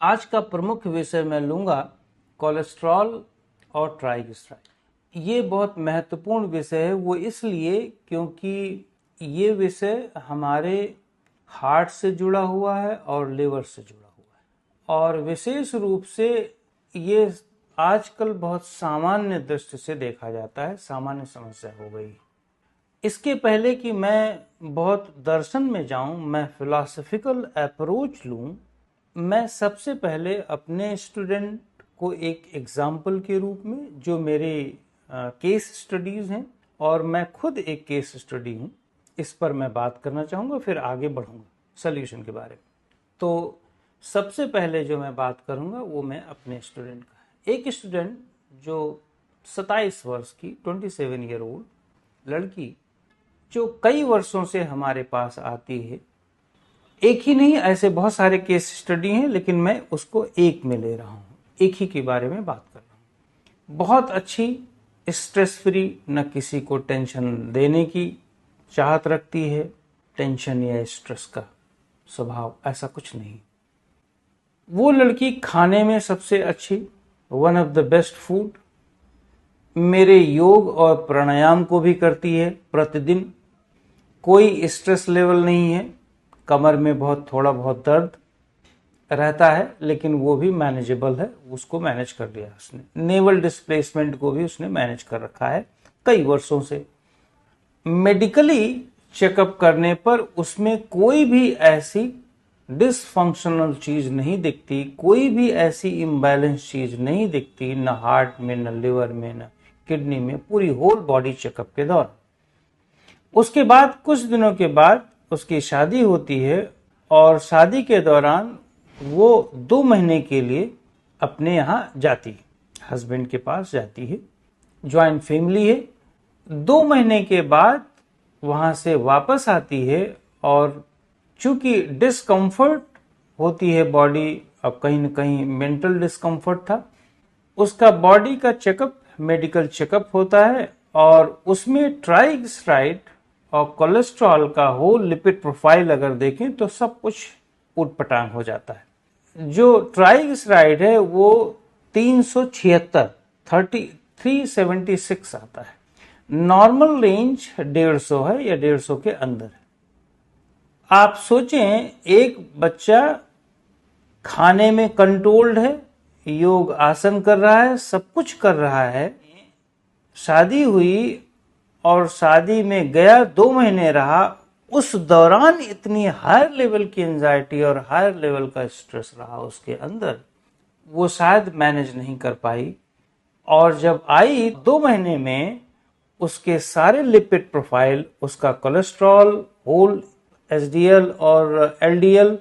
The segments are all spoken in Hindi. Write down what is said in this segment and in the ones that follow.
आज का प्रमुख विषय मैं लूंगा कोलेस्ट्रॉल और ट्राइग्लिसराइड। ये बहुत महत्वपूर्ण विषय है, वो इसलिए क्योंकि ये विषय हमारे हार्ट से जुड़ा हुआ है और लिवर से जुड़ा हुआ है, और विशेष रूप से ये आजकल बहुत सामान्य दृष्टि से देखा जाता है, सामान्य समस्या हो गई। इसके पहले कि मैं बहुत दर्शन में जाऊं, मैं फिलॉसफिकल अप्रोच लूं, मैं सबसे पहले अपने स्टूडेंट को एक एग्जाम्पल के रूप में, जो मेरे केस स्टडीज हैं और मैं खुद एक केस स्टडी हूं, इस पर मैं बात करना चाहूँगा, फिर आगे बढ़ूँगा सॉल्यूशन के बारे में। तो सबसे पहले जो मैं बात करूँगा वो मैं अपने स्टूडेंट का है। एक स्टूडेंट जो 27 वर्ष की 27 ईयर ओल्ड लड़की, जो कई वर्षों से हमारे पास आती है। एक ही नहीं, ऐसे बहुत सारे केस स्टडी हैं, लेकिन मैं उसको एक में ले रहा हूँ, एक ही के बारे में बात कर रहा हूँ। बहुत अच्छी, स्ट्रेस फ्री, न किसी को टेंशन देने की चाहत रखती है, टेंशन या स्ट्रेस का स्वभाव ऐसा कुछ नहीं। वो लड़की खाने में सबसे अच्छी, one of the best food, मेरे योग और प्राणायाम को भी करती है प्रतिदिन। कोई स्ट्रेस लेवल नहीं है, कमर में थोड़ा बहुत दर्द रहता है, लेकिन वो भी मैनेजेबल है, उसको मैनेज कर लिया उसने। नेवल डिस्प्लेसमेंट को भी उसने मैनेज कर रखा है कई वर्षों से। मेडिकली चेकअप करने पर उसमें कोई भी ऐसी डिसफंक्शनल चीज नहीं दिखती, कोई भी ऐसी इम्बैलेंस चीज नहीं दिखती, न हार्ट में, न लिवर में, न किडनी में, पूरी होल बॉडी चेकअप के दौरान। उसके बाद कुछ दिनों के बाद उसकी शादी होती है, और शादी के दौरान वो 2 महीने के लिए अपने यहाँ जाती है, हस्बैंड के पास जाती है, ज्वाइंट फैमिली है। 2 महीने के बाद वहां से वापस आती है, और चूंकि डिस्कम्फर्ट होती है बॉडी, अब कहीं न कहीं मेंटल डिस्कम्फर्ट था, उसका बॉडी का चेकअप, मेडिकल चेकअप होता है, और उसमें ट्राइग्लिसराइड और कोलेस्ट्रॉल का होल लिपिड प्रोफाइल अगर देखें तो सब कुछ उटपटांग हो जाता है। जो ट्राइग्लिसराइड है वो 376 आता है। नॉर्मल रेंज 150 है या 150 के अंदर है। आप सोचें, एक बच्चा खाने में कंट्रोल्ड है, योग आसन कर रहा है, सब कुछ कर रहा है, शादी हुई और शादी में गया, 2 महीने रहा, उस दौरान इतनी हायर लेवल की एंजाइटी और हायर लेवल का स्ट्रेस रहा उसके अंदर, वो शायद मैनेज नहीं कर पाई। और जब आई 2 महीने में, उसके सारे लिपिड प्रोफाइल, उसका कोलेस्ट्रॉल, होल एचडीएल और एलडीएल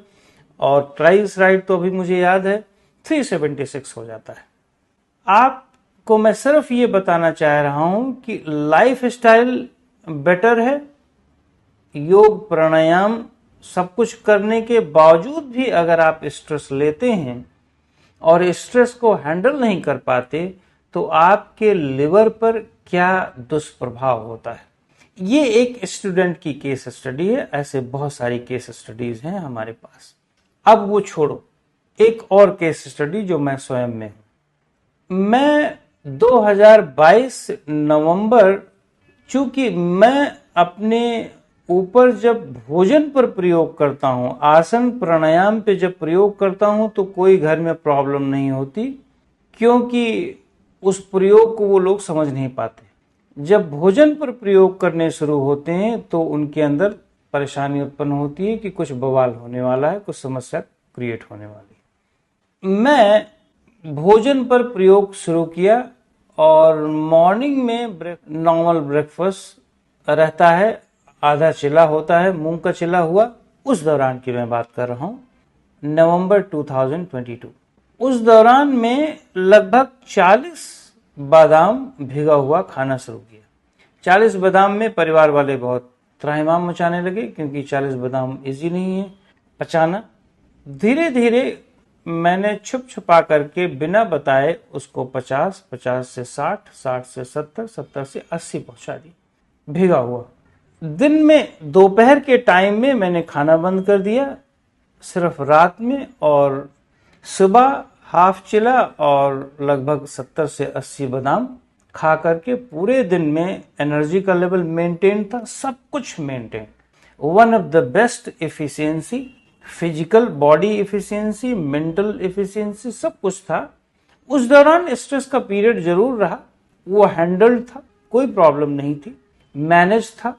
और ट्राइग्लिसराइड तो अभी मुझे याद है 376 हो जाता है। आपको मैं सिर्फ ये बताना चाह रहा हूं कि लाइफ स्टाइल बेटर है, योग प्राणायाम सब कुछ करने के बावजूद भी अगर आप स्ट्रेस लेते हैं और स्ट्रेस को हैंडल नहीं कर पाते, तो आपके लिवर पर क्या दुष्प्रभाव होता है। ये एक स्टूडेंट की केस स्टडी है, ऐसे बहुत सारी केस स्टडीज हैं हमारे पास। अब वो छोड़ो, एक और केस स्टडी जो मैं स्वयं में हूं। मैं 2022 नवंबर, चूंकि मैं अपने ऊपर जब भोजन पर प्रयोग करता हूं, आसन प्राणायाम पे जब प्रयोग करता हूं, तो कोई घर में प्रॉब्लम नहीं होती, क्योंकि उस प्रयोग को वो लोग समझ नहीं पाते। जब भोजन पर प्रयोग करने शुरू होते हैं तो उनके अंदर परेशानी उत्पन्न होती है कि कुछ बवाल होने वाला है, कुछ समस्या क्रिएट होने वाली है। मैं भोजन पर प्रयोग शुरू किया, और मॉर्निंग में नॉर्मल ब्रेकफास्ट रहता है, आधा चिल्ला होता है, मूंग का चिल्ला हुआ, उस दौरान की मैं बात कर रहा हूं, नवंबर 2022। उस दौरान में लगभग 40 बादाम भिगा हुआ खाना शुरू किया। 40 बादाम में परिवार वाले बहुत त्राहिमाम मचाने लगे, क्योंकि 40 बादाम इजी नहीं है पचाना। धीरे धीरे मैंने छुप छुपा करके बिना बताए उसको 50, 50 से 60, 60 से 70, 70 से 80 पहुंचा दिया भिगा हुआ। दिन में दोपहर के टाइम में मैंने खाना बंद कर दिया, सिर्फ रात में और सुबह हाफ चिला और लगभग 70 से 80 बादाम खा करके पूरे दिन में एनर्जी का लेवल मेंटेन था, सब कुछ maintain. One of the best efficiency, physical body efficiency, mental efficiency, सब कुछ था। उस दौरान स्ट्रेस का पीरियड जरूर रहा, वो हैंडल्ड था, कोई प्रॉब्लम नहीं थी, मैनेज था।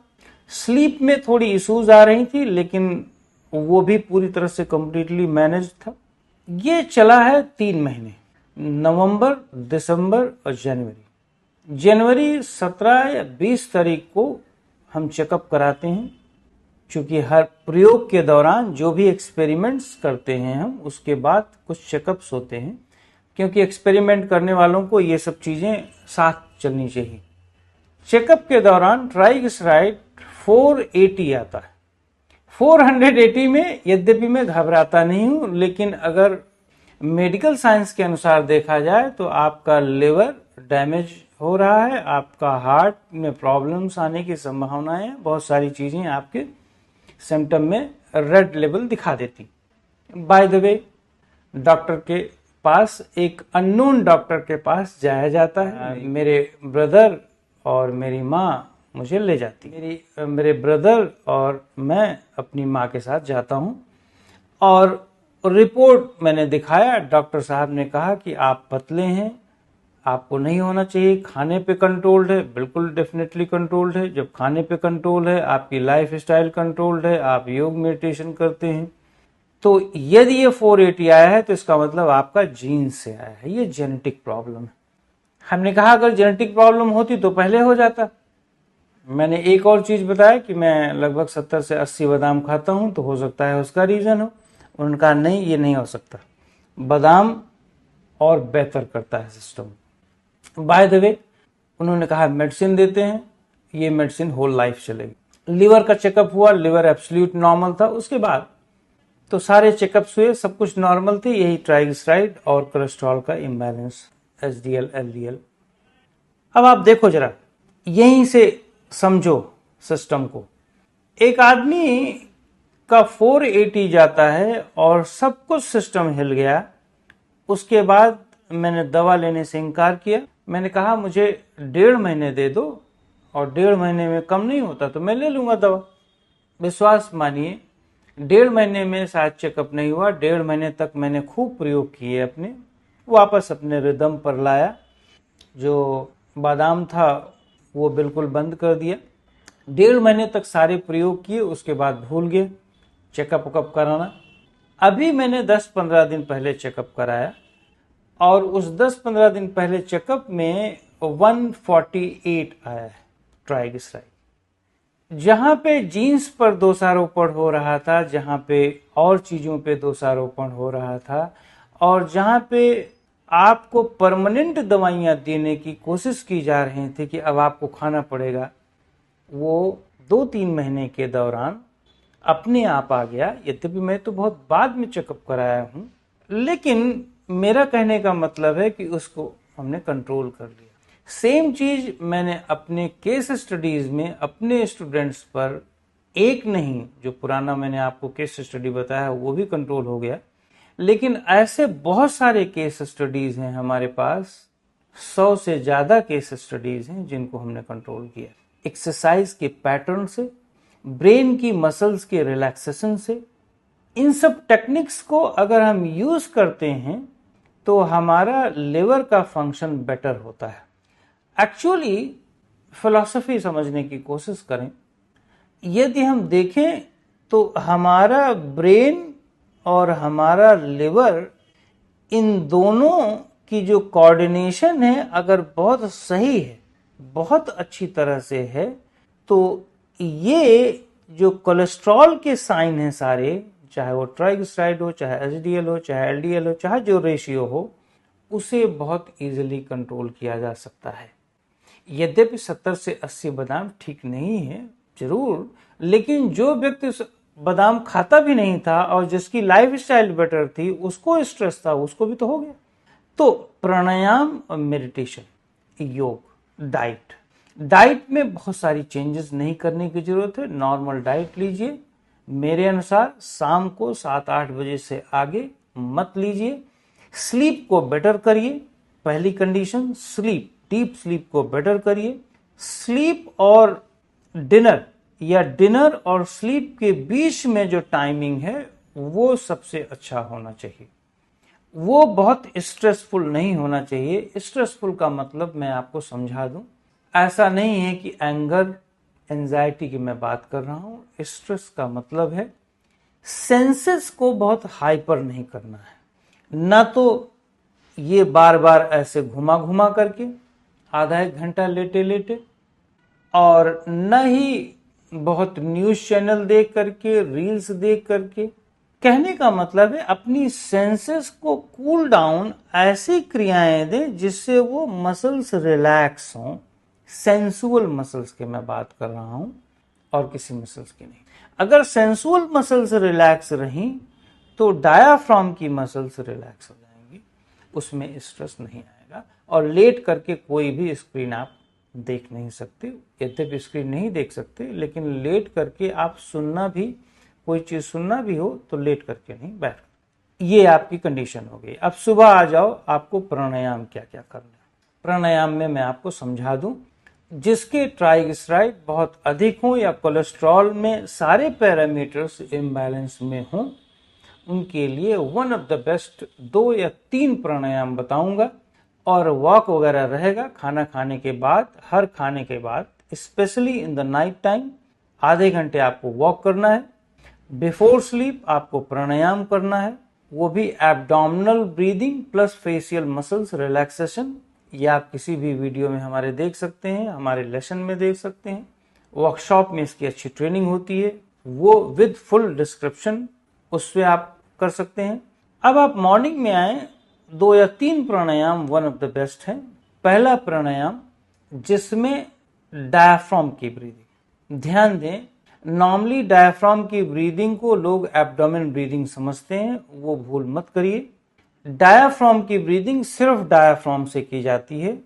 स्लीप में थोड़ी इश्यूज आ रही थी, लेकिन वो भी पूरी तरह से कंप्लीटली मैनेज था। ये चला है 3 महीने, नवंबर, दिसंबर और जनवरी। जनवरी 17 या 20 तारीख को हम चेकअप कराते हैं, क्योंकि हर प्रयोग के दौरान जो भी एक्सपेरिमेंट्स करते हैं हम, उसके बाद कुछ चेकअप्स होते हैं, क्योंकि एक्सपेरिमेंट करने वालों को ये सब चीजें साथ चलनी चाहिए। चेकअप के दौरान ट्राइग्लिसराइड 480 आता है। 480 में यद्यपि मैं घबराता नहीं हूं, लेकिन अगर मेडिकल साइंस के अनुसार देखा जाए तो आपका लिवर डैमेज हो रहा है, आपका हार्ट में प्रॉब्लम्स आने की संभावनाएं हैं, बहुत सारी चीजें आपके सिम्टम में रेड लेवल दिखा देती। बाय द वे, डॉक्टर के पास, एक अननोन डॉक्टर के पास जाया जाता है। मेरे ब्रदर और मेरी माँ मुझे ले जाती, मेरे ब्रदर और मैं अपनी माँ के साथ जाता हूँ, और रिपोर्ट मैंने दिखाया। डॉक्टर साहब ने कहा कि आप पतले हैं, आपको नहीं होना चाहिए, खाने पे कंट्रोल्ड है। बिल्कुल डेफिनेटली कंट्रोल्ड है। जब खाने पे कंट्रोल है, आपकी लाइफ स्टाइल कंट्रोल्ड है, आप योग मेडिटेशन करते हैं, तो यदि ये 480 आया है तो इसका मतलब आपका जीन से आया है, ये जेनेटिक प्रॉब्लम है। हमने कहा अगर जेनेटिक प्रॉब्लम होती तो पहले हो जाता। मैंने एक और चीज बताया कि मैं लगभग 70 से 80 बादाम खाता हूं, तो हो सकता है उसका रीजन हो। उन्होंने कहा नहीं, ये नहीं हो सकता, बादाम और बेहतर करता है सिस्टम। बाय द वे, उन्होंने कहा मेडिसिन देते हैं, ये मेडिसिन होल लाइफ चलेगी। लिवर का चेकअप हुआ, लिवर एब्सोल्यूट नॉर्मल था। उसके बाद तो सारे चेकअप्स हुए, सब कुछ नॉर्मल थे, यही ट्राइग्लिसराइड और कोलेस्ट्रॉल का इम्बैलेंस, एचडीएल एलडीएल। अब आप देखो जरा, यहीं से समझो सिस्टम को। एक आदमी का 480 जाता है और सब कुछ सिस्टम हिल गया। उसके बाद मैंने दवा लेने से इनकार किया। मैंने कहा मुझे 1.5 महीने दे दो, और 1.5 महीने में कम नहीं होता तो मैं ले लूंगा दवा। विश्वास मानिए, 1.5 महीने में शायद चेकअप नहीं हुआ। 1.5 महीने तक मैंने खूब प्रयोग किए, अपने वापस अपने रिदम पर लाया। जो बादाम था वो बिल्कुल बंद कर दिया। 1.5 महीने तक सारे प्रयोग किए, उसके बाद भूल गए चेकअप वकअप कराना। अभी मैंने 10-15 दिन पहले चेकअप कराया, और उस 10-15 दिन पहले चेकअप में 148 आया है ट्राइग्लिसराइड। जहां पे जीन्स पर दोषारोपण हो रहा था, जहां पे और चीजों पे दोषारोपण हो रहा था, और जहां पे आपको परमानेंट दवाइयां देने की कोशिश की जा रही थी कि अब आपको खाना पड़ेगा, वो 2-3 महीने के दौरान अपने आप आ गया। यद्यपि मैं तो बहुत बाद में चेकअप कराया हूं, लेकिन मेरा कहने का मतलब है कि उसको हमने कंट्रोल कर लिया। सेम चीज मैंने अपने केस स्टडीज में अपने स्टूडेंट्स पर, एक नहीं, जो पुराना मैंने आपको केस स्टडी बताया वो भी कंट्रोल हो गया, लेकिन ऐसे बहुत सारे केस स्टडीज हैं हमारे पास, 100 से ज्यादा केस स्टडीज हैं जिनको हमने कंट्रोल किया। एक्सरसाइज के पैटर्न से, ब्रेन की मसल्स के रिलैक्सेशन से, इन सब टेक्निक्स को अगर हम यूज करते हैं तो हमारा लिवर का फंक्शन बेटर होता है। एक्चुअली फिलॉसफी समझने की कोशिश करें, यदि हम देखें तो हमारा ब्रेन और हमारा लिवर, इन दोनों की जो कोऑर्डिनेशन है अगर बहुत सही है, बहुत अच्छी तरह से है, तो ये जो कोलेस्ट्रॉल के साइन हैं सारे, चाहे वो ट्राइग्लिसराइड हो, चाहे एचडीएल हो, चाहे एलडीएल हो, चाहे जो रेशियो हो, उसे बहुत इजीली कंट्रोल किया जा सकता है। यद्यपि 70 से 80 बादाम ठीक नहीं है जरूर, लेकिन जो व्यक्ति बादाम खाता भी नहीं था और जिसकी लाइफ स्टाइल बेटर थी, उसको स्ट्रेस था, उसको भी तो हो गया। तो प्राणायाम और मेडिटेशन, योग, डाइट में बहुत सारी चेंजेस नहीं करने की जरूरत है। नॉर्मल डाइट लीजिए। मेरे अनुसार शाम को 7-8 बजे से आगे मत लीजिए। स्लीप को बेटर करिए, पहली कंडीशन स्लीप, डीप स्लीप को बेटर करिए। स्लीप और डिनर या डिनर और स्लीप के बीच में जो टाइमिंग है वो सबसे अच्छा होना चाहिए। वो बहुत स्ट्रेसफुल नहीं होना चाहिए। स्ट्रेसफुल का मतलब मैं आपको समझा दूं, ऐसा नहीं है कि एंगर एंजाइटी की मैं बात कर रहा हूं। स्ट्रेस का मतलब है सेंसेस को बहुत हाइपर नहीं करना है। ना तो ये बार बार ऐसे घुमा घुमा करके आधा एक घंटा लेटे लेटे, और न ही बहुत न्यूज़ चैनल देख करके, रील्स देख करके। कहने का मतलब है अपनी सेंसेस को कूल डाउन, ऐसी क्रियाएं दें जिससे वो मसल्स रिलैक्स हों। सेंसुअल मसल्स की मैं बात कर रहा हूं और किसी मसल्स की नहीं। अगर सेंसुअल मसल्स रिलैक्स रहीं तो डायाफ्राम की मसल्स रिलैक्स हो जाएंगी, उसमें स्ट्रेस नहीं आएगा। और लेट करके कोई भी स्क्रीन आप देख नहीं सकते। यद्यपि स्क्रीन नहीं देख सकते, लेकिन लेट करके आप सुनना भी, कोई चीज सुनना भी हो तो लेट करके नहीं, बैठ। ये आपकी कंडीशन हो गई। अब सुबह आ जाओ, आपको प्राणायाम क्या क्या करना है। प्राणायाम में मैं आपको समझा दूं, जिसके ट्राइग्लिसराइड बहुत अधिक हो या कोलेस्ट्रॉल में सारे पैरामीटर्स इम्बैलेंस में हों, उनके लिए वन ऑफ द बेस्ट 2 या 3 प्राणायाम बताऊंगा। और वॉक वगैरह रहेगा खाना खाने के बाद, हर खाने के बाद, specially in the night time आधे घंटे आपको वॉक करना है। बिफोर स्लीप आपको प्राणायाम करना है, वो भी abdominal breathing plus facial muscles relaxation. ये आप किसी भी वीडियो में हमारे देख सकते हैं, हमारे लेसन में देख सकते हैं। वर्कशॉप में इसकी अच्छी ट्रेनिंग होती है, वो विद फुल डिस्क्रिप्शन, उससे आप कर सकते हैं। अब आप मॉर्निंग में आए, 2 या 3 प्राणायाम वन ऑफ द बेस्ट है। पहला प्राणायाम जिसमें डायफ्राम की ब्रीदिंग, ध्यान दें, नॉर्मली डायफ्राम की ब्रीदिंग को लोग एब्डोमेन ब्रीदिंग समझते हैं, वो भूल मत करिए। डायफ्राम की ब्रीदिंग सिर्फ डायफ्राम से की जाती है,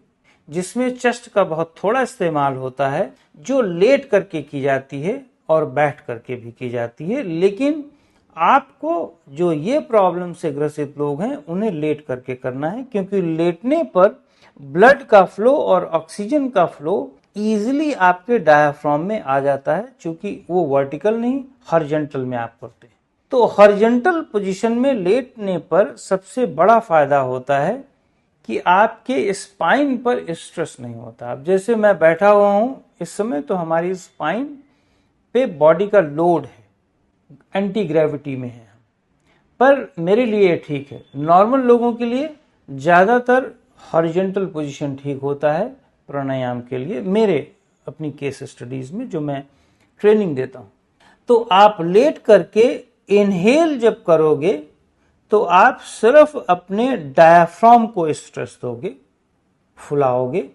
जिसमें चेस्ट का बहुत थोड़ा इस्तेमाल होता है, जो लेट करके की जाती है और बैठ करके भी की जाती है। लेकिन आपको जो ये प्रॉब्लम से ग्रसित लोग हैं उन्हें लेट करके करना है, क्योंकि लेटने पर ब्लड का फ्लो और ऑक्सीजन का फ्लो इजीली आपके डायफ्राम में आ जाता है, क्योंकि वो वर्टिकल नहीं हॉरिजॉन्टल में आप करते हैं। तो हॉरिजॉन्टल पोजीशन में लेटने पर सबसे बड़ा फायदा होता है कि आपके स्पाइन पर स्ट्रेस नहीं होता। अब जैसे मैं बैठा हुआ हूं इस समय, तो हमारी स्पाइन पे बॉडी का लोड है, एंटी ग्रेविटी में है, पर मेरे लिए ठीक है। नॉर्मल लोगों के लिए ज्यादातर हॉरिजॉन्टल पोजीशन ठीक होता है प्राणायाम के लिए, मेरे अपनी केस स्टडीज में जो मैं ट्रेनिंग देता हूं। तो आप लेट करके इनहेल जब करोगे तो आप सिर्फ अपने डायफ्राम को स्ट्रेस दोगे, फुलाओगे,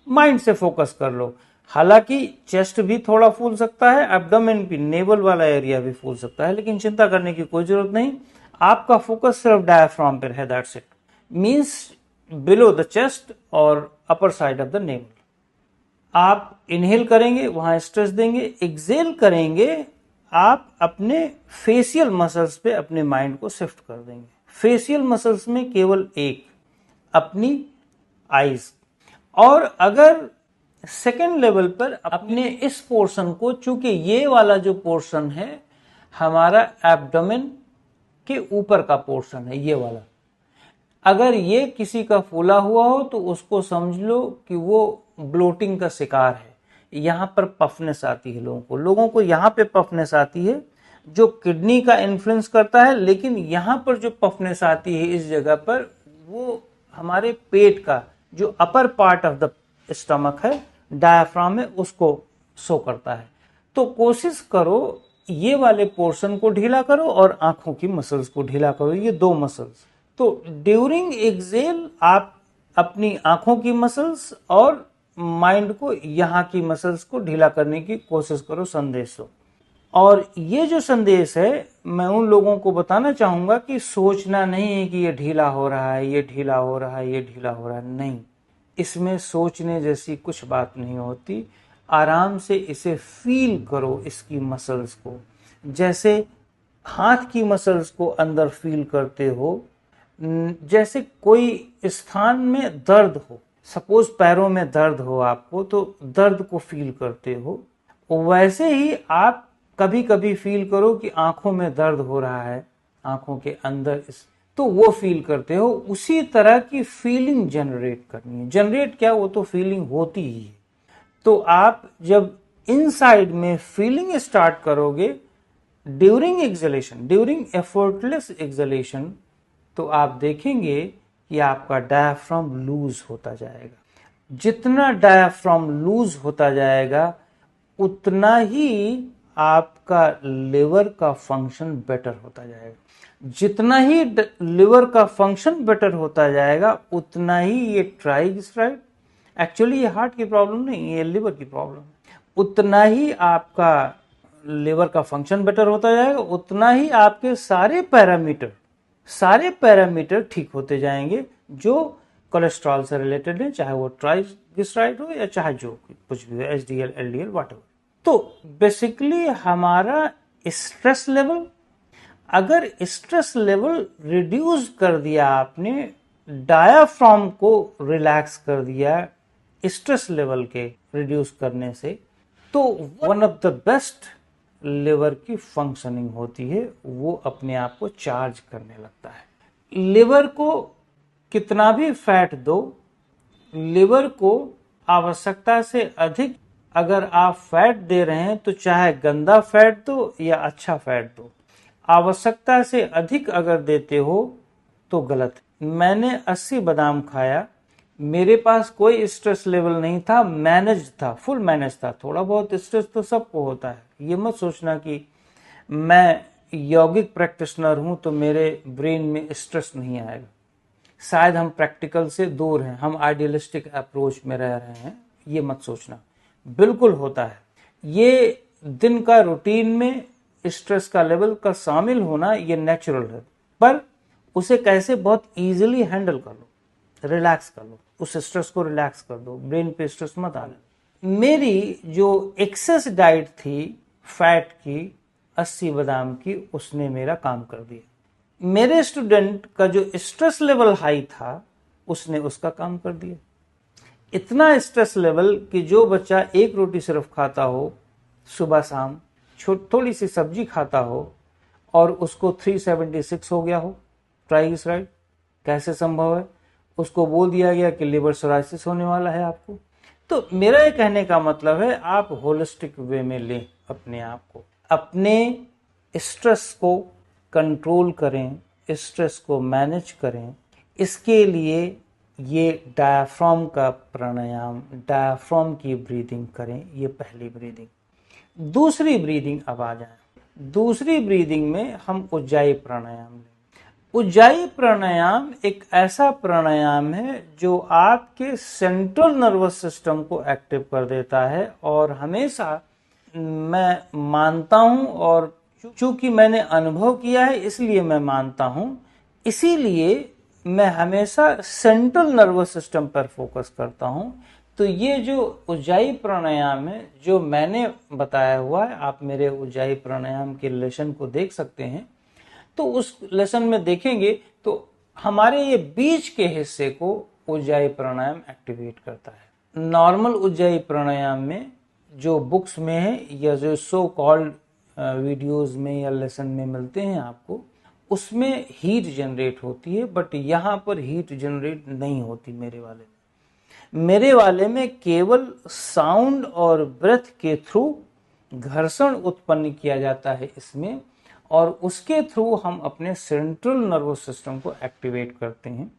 माइंड से फोकस कर लो। हालांकि चेस्ट भी थोड़ा फूल सकता है, एब्डोमेन भी, नेवल वाला एरिया भी फूल सकता है, लेकिन चिंता करने की कोई जरूरत नहीं। आपका फोकस सिर्फ डायफ्राम पर है, that's it. Means below the chest और upper side of the navel. आप इनहेल करेंगे, वहां स्ट्रेस देंगे, एक्सेल करेंगे, आप अपने फेशियल मसल्स पे अपने माइंड को शिफ्ट कर देंगे। फेशियल मसल्स में केवल एक, अपनी आईज। और अगर सेकेंड लेवल पर अपने इस पोर्शन को, चूंकि ये वाला जो पोर्शन है हमारा एब्डोमेन के ऊपर का पोर्शन है, ये वाला, अगर ये किसी का फूला हुआ हो तो उसको समझ लो कि वो ब्लोटिंग का शिकार है। यहाँ पर पफनेस आती है लोगों को यहाँ पे पफनेस आती है, जो किडनी का इन्फ्लुएंस करता है। लेकिन यहाँ पर जो पफनेस आती है इस जगह पर, वो हमारे पेट का जो upper part of the stomach है, डायफ्राम में, उसको शो करता है। तो कोशिश करो ये वाले पोर्शन को ढीला करो और आंखों की मसल्स को ढीला करो, ये 2 मसल्स। तो ड्यूरिंग एक्सेल आप अपनी आंखों की मसल्स और माइंड को, यहाँ की मसल्स को ढीला करने की कोशिश करो, संदेश हो। और ये जो संदेश है मैं उन लोगों को बताना चाहूंगा कि सोचना नहीं है कि ये ढीला हो रहा है, ये ढीला हो रहा है, ये ढीला हो रहा है, नहीं। इसमें सोचने जैसी कुछ बात नहीं होती। आराम से इसे फील करो, इसकी मसल्स को, जैसे हाथ की मसल्स को अंदर फील करते हो, जैसे कोई स्थान में दर्द हो, सपोज पैरों में दर्द हो आपको, तो दर्द को फील करते हो, वैसे ही आप कभी कभी फील करो कि आंखों में दर्द हो रहा है, आंखों के अंदर तो वो फील करते हो। उसी तरह की फीलिंग जनरेट करनी है। जनरेट क्या, वो तो फीलिंग होती ही है। तो आप जब इनसाइड में फीलिंग स्टार्ट करोगे during acceleration, during effortless acceleration, तो आप देखेंगे कि आपका डायफ्राम लूज होता जाएगा। जितना डायफ्राम लूज होता जाएगा उतना ही आपका लिवर का फंक्शन बेटर होता जाएगा। जितना ही लिवर का फंक्शन बेटर होता जाएगा उतना ही ये ट्राइग्लिसराइड, एक्चुअली ये हार्ट की प्रॉब्लम नहीं, ये लिवर की प्रॉब्लम है, उतना ही आपका लिवर का फंक्शन बेटर होता जाएगा, उतना ही आपके सारे पैरामीटर ठीक होते जाएंगे जो कोलेस्ट्रॉल से रिलेटेड है, चाहे वो ट्राइग्लिसराइड हो या चाहे जो कुछ भी हो, एचडीएल, एलडीएल, व्हाटएवर। तो बेसिकली हमारा स्ट्रेस लेवल, अगर स्ट्रेस लेवल रिड्यूस कर दिया आपने, डायाफ्राम को रिलैक्स कर दिया स्ट्रेस लेवल के रिड्यूस करने से, तो one of the best liver की फंक्शनिंग होती है, वो अपने आप को चार्ज करने लगता है। लिवर को कितना भी फैट दो, लिवर को आवश्यकता से अधिक अगर आप फैट दे रहे हैं, तो चाहे गंदा फैट दो या अच्छा फैट दो, आवश्यकता से अधिक अगर देते हो तो गलत है। मैंने 80 बादाम खाया, मेरे पास कोई स्ट्रेस लेवल नहीं था, मैनेज था, फुल मैनेज था। थोड़ा बहुत स्ट्रेस तो सबको होता है, ये मत सोचना कि मैं यौगिक प्रैक्टिशनर हूं तो मेरे ब्रेन में स्ट्रेस नहीं आएगा। शायद हम प्रैक्टिकल से दूर हैं, हम आइडियलिस्टिक अप्रोच में रह रहे हैं, ये मत सोचना, बिल्कुल होता है। ये दिन का रूटीन में स्ट्रेस का लेवल का शामिल होना ये नेचुरल है, पर उसे कैसे बहुत इजीली हैंडल कर लो, रिलैक्स कर लो, उस स्ट्रेस को रिलैक्स कर दो, ब्रेन पे स्ट्रेस मत आने। मेरी जो एक्सेस डाइट थी फैट की 80 बादाम की, उसने मेरा काम कर दिया। मेरे स्टूडेंट का जो स्ट्रेस लेवल हाई था उसने उसका काम कर दिया। इतना स्ट्रेस लेवल कि जो बच्चा एक रोटी सिर्फ खाता हो सुबह शाम, थोड़ी सी सब्जी खाता हो, और उसको 376 हो गया हो ट्राइग्लिसराइड, कैसे संभव है? उसको बोल दिया गया कि लिवर सिरोसिस होने वाला है आपको। तो मेरा ये कहने का मतलब है, आप होलिस्टिक वे में लें अपने आप को, अपने स्ट्रेस को कंट्रोल करें, स्ट्रेस को मैनेज करें। इसके लिए ये डायाफ्राम का प्राणायाम, डायाफ्राम की ब्रीदिंग करें, ये पहली ब्रीदिंग। दूसरी ब्रीदिंग अब आ जाए। दूसरी ब्रीदिंग में हम उज्जाई प्राणायाम लें। उज्जाई प्राणायाम एक ऐसा प्राणायाम है जो आपके सेंट्रल नर्वस सिस्टम को एक्टिव कर देता है, और हमेशा मैं मानता हूं, और चूंकि मैंने अनुभव किया है इसलिए मैं मानता हूं, इसीलिए मैं हमेशा सेंट्रल नर्वस सिस्टम पर फोकस करता हूं। तो ये जो उज्जाई प्राणायाम है जो मैंने बताया हुआ है, आप मेरे उज्जाई प्राणायाम के लेसन को देख सकते हैं। तो उस लेसन में देखेंगे तो हमारे ये बीच के हिस्से को उज्जाई प्राणायाम एक्टिवेट करता है। नॉर्मल उज्जाई प्राणायाम में जो बुक्स में है या जो सो कॉल्ड वीडियोस में या लेसन में मिलते हैं आपको, उसमें हीट जनरेट होती है, बट यहाँ पर हीट जनरेट नहीं होती मेरे वाले में केवल साउंड और ब्रेथ के थ्रू घर्षण उत्पन्न किया जाता है इसमें, और उसके थ्रू हम अपने सेंट्रल नर्वस सिस्टम को एक्टिवेट करते हैं,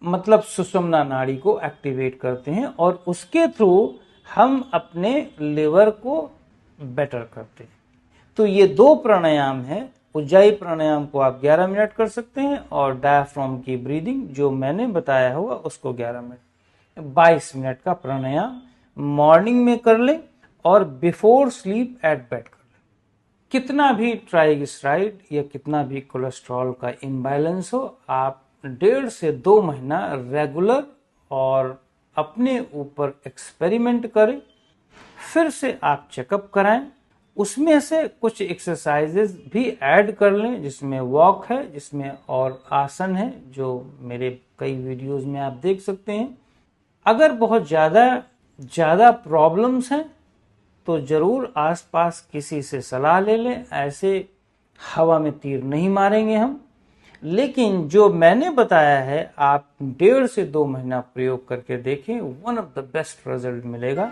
मतलब सुषुम्ना नाड़ी को एक्टिवेट करते हैं, और उसके थ्रू हम अपने लिवर को बेटर करते हैं। तो ये दो प्राणायाम है। उज्जाई प्राणायाम को आप 11 मिनट कर सकते हैं, और डायाफ्राम की ब्रीदिंग जो मैंने बताया हुआ उसको 11 मिनट, 22 मिनट का प्राणायाम मॉर्निंग में कर लें और बिफोर स्लीप एट बेड कर लें। कितना भी ट्राइग्लिसराइड या कितना भी कोलेस्ट्रॉल का इम्बैलेंस हो, आप 1.5 से 2 महीना रेगुलर और अपने ऊपर एक्सपेरिमेंट करें, फिर से आप चेकअप कराएं, उसमें से कुछ एक्सरसाइजेज भी ऐड कर लें, जिसमें वॉक है, जिसमें और आसन है, जो मेरे कई वीडियोस में आप देख सकते हैं। अगर बहुत ज़्यादा प्रॉब्लम्स हैं तो ज़रूर आसपास किसी से सलाह ले लें। ऐसे हवा में तीर नहीं मारेंगे हम। लेकिन जो मैंने बताया है, आप 1.5 से 2 महीना प्रयोग करके देखें, one of the best result मिलेगा।